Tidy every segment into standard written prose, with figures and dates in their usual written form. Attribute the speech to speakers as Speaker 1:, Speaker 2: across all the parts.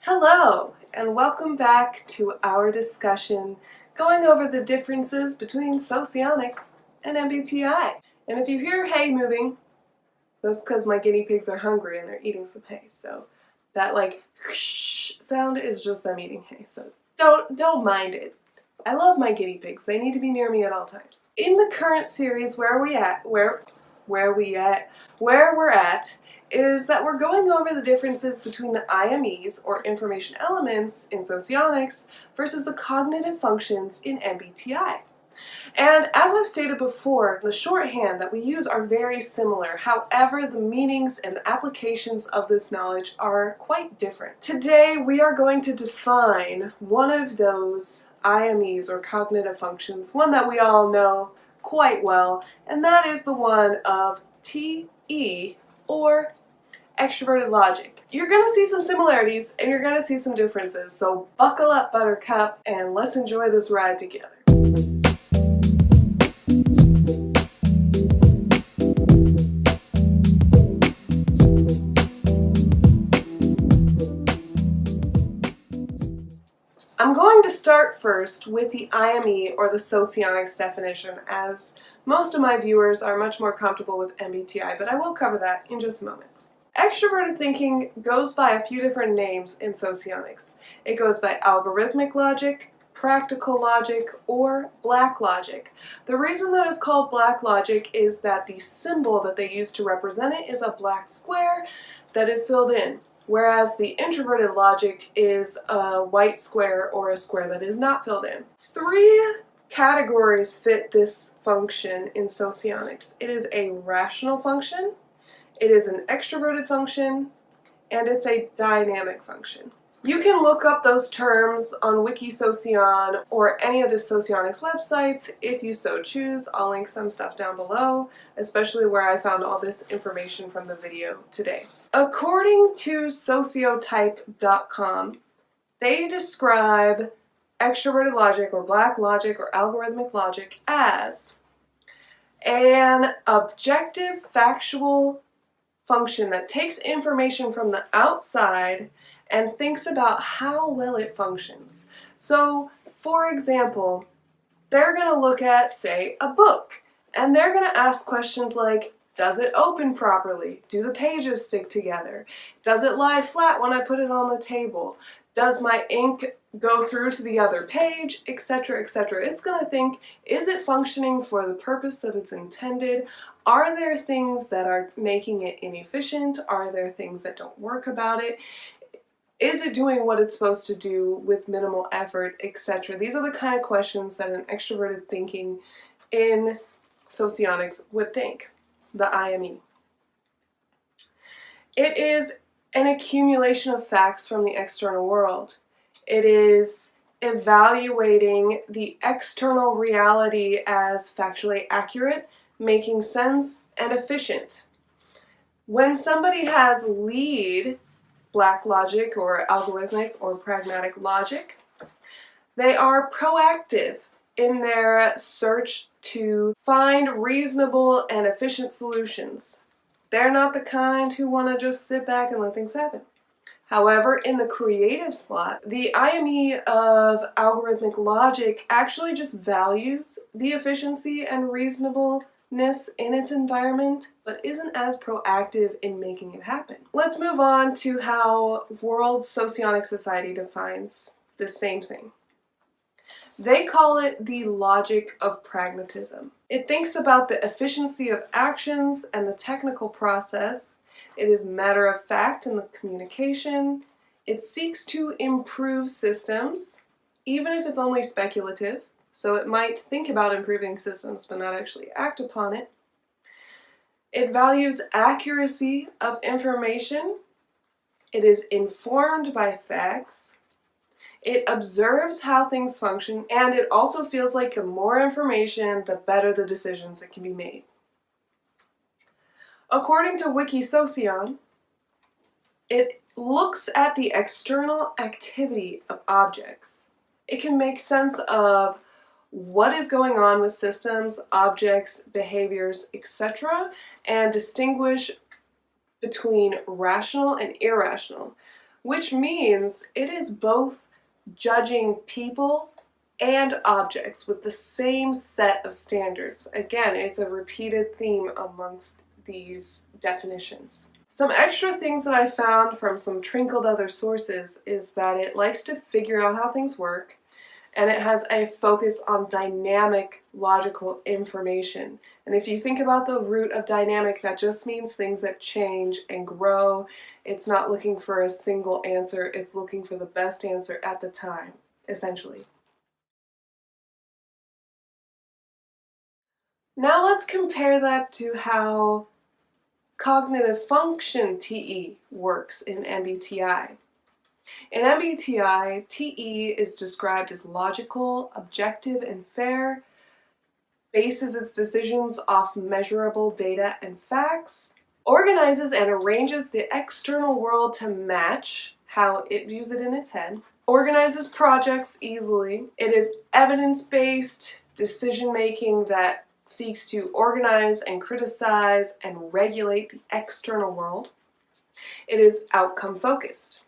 Speaker 1: Hello, and welcome back to our discussion going over the differences between Socionics and MBTI. And if you hear hay moving, that's because my guinea pigs are hungry and they're eating some hay. So that sound is just them eating hay. So don't mind it. I love my guinea pigs. They need to be near me at all times. In the current series, where we're at is that we're going over the differences between the IMEs, or information elements, in Socionics versus the cognitive functions in MBTI. And as I've stated before, the shorthand that we use are very similar. However, the meanings and the applications of this knowledge are quite different. Today, we are going to define one of those IMEs, or cognitive functions, one that we all know quite well, and that is the one of TE, or extroverted logic. You're going to see some similarities and you're going to see some differences, so buckle up, Buttercup, and let's enjoy this ride together. I'm going to start first with the IME, or the Socionics definition, as most of my viewers are much more comfortable with MBTI, but I will cover that in just a moment. Extroverted thinking goes by a few different names in Socionics. It goes by algorithmic logic, practical logic, or black logic. The reason that it's called black logic is that the symbol that they use to represent it is a black square that is filled in, whereas the introverted logic is a white square or a square that is not filled in. Three categories fit this function in Socionics. It is a rational function, it is an extroverted function, and it's a dynamic function. You can look up those terms on Wikisocion or any of the Socionics websites if you so choose. I'll link some stuff down below, especially where I found all this information from the video today. According to sociotype.com, they describe extroverted logic, or black logic, or algorithmic logic as an objective, factual function that takes information from the outside and thinks about how well it functions. So, for example, they're going to look at, say, a book, and they're going to ask questions like, does it open properly? Do the pages stick together? Does it lie flat when I put it on the table? Does my ink go through to the other page? Etc., etc. It's going to think, is it functioning for the purpose that it's intended? Are there things that are making it inefficient? Are there things that don't work about it? Is it doing what it's supposed to do with minimal effort, etc.? These are the kind of questions that an extroverted thinking in Socionics would think, the IME. It is an accumulation of facts from the external world. It is evaluating the external reality as factually accurate, making sense, and efficient. When somebody has lead black logic, or algorithmic, or pragmatic logic, they are proactive in their search to find reasonable and efficient solutions. They're not the kind who want to just sit back and let things happen. However, in the creative slot, the IME of algorithmic logic actually just values the efficiency and reasonableness in its environment, but isn't as proactive in making it happen. Let's move on to how World Socionic Society defines the same thing. They call it the logic of pragmatism. It thinks about the efficiency of actions and the technical process. It is matter of fact in the communication. It seeks to improve systems, even if it's only speculative. So it might think about improving systems but not actually act upon it. It values accuracy of information. It is informed by facts. It observes how things function, and it also feels like the more information, the better the decisions that can be made. According to Wikisocion, it looks at the external activity of objects. It can make sense of what is going on with systems, objects, behaviors, etc., and distinguish between rational and irrational. which means it is both judging people and objects with the same set of standards. Again, it's a repeated theme amongst these definitions. Some extra things that I found from some trickled other sources is that it likes to figure out how things work, and it has a focus on dynamic logical information. And if you think about the root of dynamic, that just means things that change and grow. It's not looking for a single answer, it's looking for the best answer at the time, essentially. Now let's compare that to how cognitive function TE works in MBTI. In MBTI, TE is described as logical, objective, and fair, bases its decisions off measurable data and facts, organizes and arranges the external world to match how it views it in its head, organizes projects easily. It is evidence-based decision-making that seeks to organize and criticize and regulate the external world. It is outcome-focused.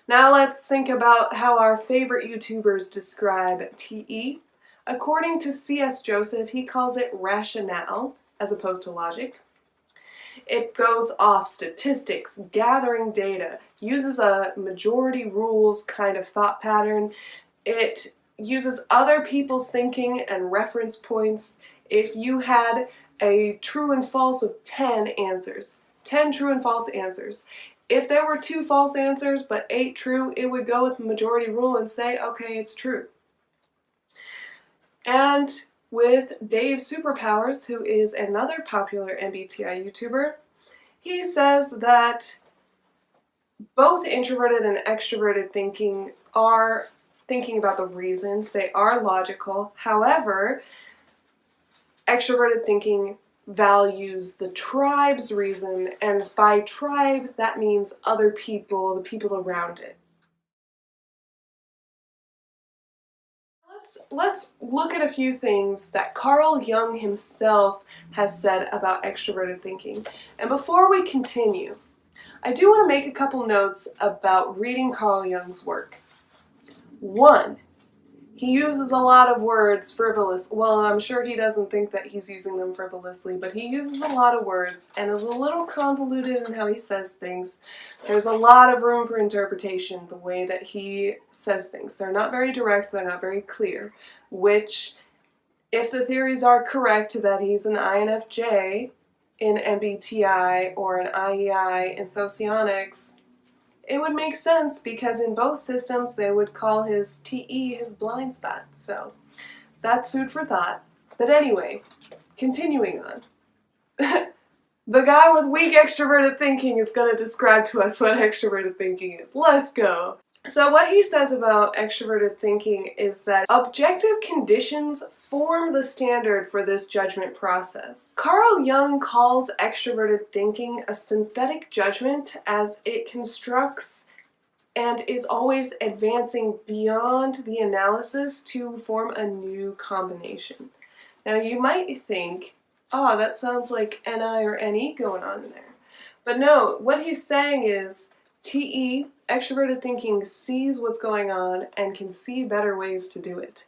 Speaker 1: Now let's think about how our favorite YouTubers describe TE. According to C.S. Joseph, he calls it rationale as opposed to logic. It goes off statistics, gathering data, uses a majority rules kind of thought pattern. It uses other people's thinking and reference points. If you had a true and false of 10 answers, 10 true and false answers, if there were 2 false answers but 8 true, it would go with the majority rule and say, okay, it's true. And with Dave Superpowers, who is another popular MBTI YouTuber, he says that both introverted and extroverted thinking are thinking about the reasons. They are logical. However, extroverted thinking values the tribe's reason, and by tribe, that means other people, the people around it. Let's look at a few things that Carl Jung himself has said about extroverted thinking. And before we continue, I do want to make a couple notes about reading Carl Jung's work. 1. He uses a lot of words frivolous. Well, I'm sure he doesn't think that he's using them frivolously, but he uses a lot of words and is a little convoluted in how he says things. There's a lot of room for interpretation the way that he says things. They're not very direct, they're not very clear, which, if the theories are correct that he's an INFJ in MBTI or an IEI in Socionics, it would make sense because in both systems they would call his TE his blind spot. So that's food for thought. But anyway, continuing on. The guy with weak extroverted thinking is going to describe to us what extroverted thinking is. Let's go. So what he says about extroverted thinking is that objective conditions form the standard for this judgment process. Carl Jung calls extroverted thinking a synthetic judgment as it constructs and is always advancing beyond the analysis to form a new combination. Now you might think, oh, that sounds like NI or NE going on in there. But no, what he's saying is TE, extroverted thinking, sees what's going on and can see better ways to do it.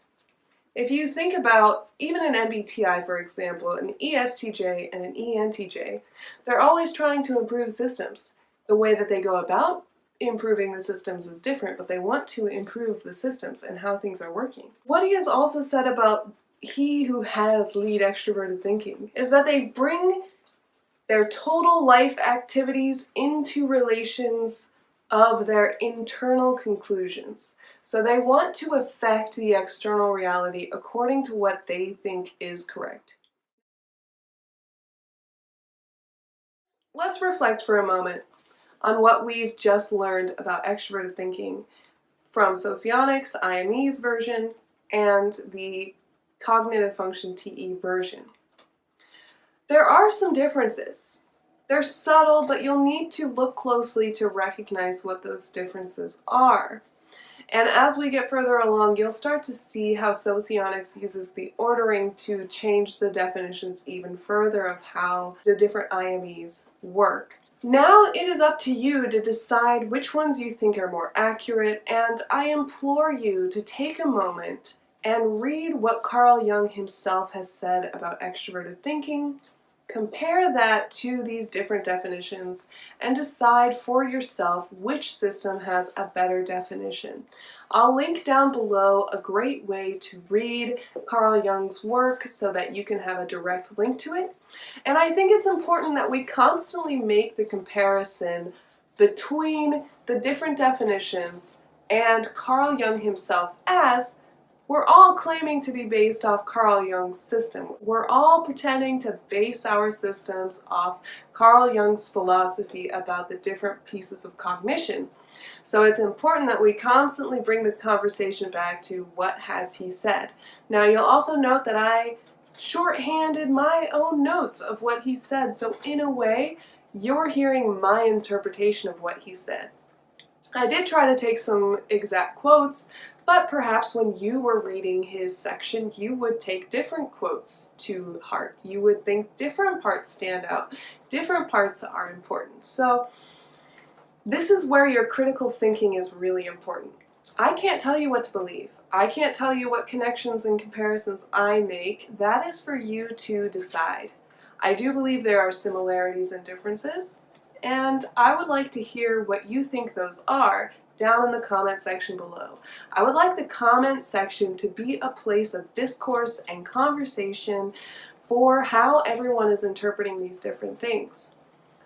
Speaker 1: If you think about, even an MBTI, for example, an ESTJ and an ENTJ, they're always trying to improve systems. The way that they go about improving the systems is different, but they want to improve the systems and how things are working. What he has also said about he who has lead extroverted thinking is that they bring their total life activities into relations of their internal conclusions. So they want to affect the external reality according to what they think is correct. Let's reflect for a moment on what we've just learned about extroverted thinking from Socionics, IME's version, and the Cognitive Function TE version. There are some differences. They're subtle, but you'll need to look closely to recognize what those differences are. And as we get further along, you'll start to see how Socionics uses the ordering to change the definitions even further of how the different IMEs work. Now it is up to you to decide which ones you think are more accurate, and I implore you to take a moment and read what Carl Jung himself has said about extroverted thinking, compare that to these different definitions, and decide for yourself which system has a better definition. I'll link down below a great way to read Carl Jung's work so that you can have a direct link to it. And I think it's important that we constantly make the comparison between the different definitions and Carl Jung himself, as we're all claiming to be based off Carl Jung's system. We're all pretending to base our systems off Carl Jung's philosophy about the different pieces of cognition. So it's important that we constantly bring the conversation back to what has he said. Now you'll also note that I shorthanded my own notes of what he said, so in a way you're hearing my interpretation of what he said. I did try to take some exact quotes, but perhaps when you were reading his section, you would take different quotes to heart. You would think different parts stand out, different parts are important. So this is where your critical thinking is really important. I can't tell you what to believe. I can't tell you what connections and comparisons I make. That is for you to decide. I do believe there are similarities and differences, and I would like to hear what you think those are down in the comment section below. I would like the comment section to be a place of discourse and conversation for how everyone is interpreting these different things.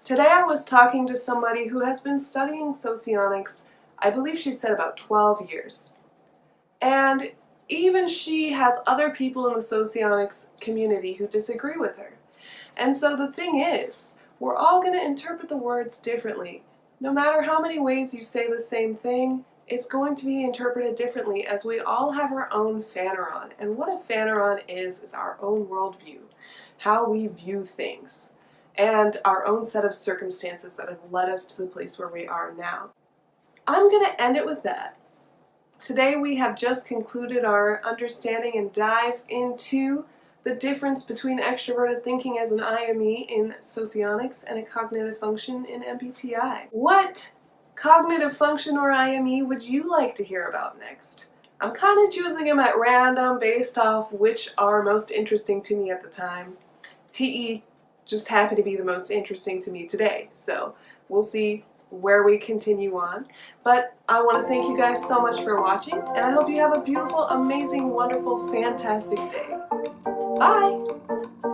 Speaker 1: Today I was talking to somebody who has been studying socionics, I believe she said about 12 years. And even she has other people in the socionics community who disagree with her. And so the thing is, we're all going to interpret the words differently. No matter how many ways you say the same thing, it's going to be interpreted differently, as we all have our own phaneron. And what a phaneron is our own worldview, how we view things, and our own set of circumstances that have led us to the place where we are now. I'm going to end it with that. Today we have just concluded our understanding and dive into the difference between extroverted thinking as an IME in socionics and a cognitive function in MBTI. What cognitive function or IME would you like to hear about next? I'm kind of choosing them at random based off which are most interesting to me at the time. TE just happened to be the most interesting to me today, so we'll see where we continue on. But I want to thank you guys so much for watching, and I hope you have a beautiful, amazing, wonderful, fantastic day. Bye!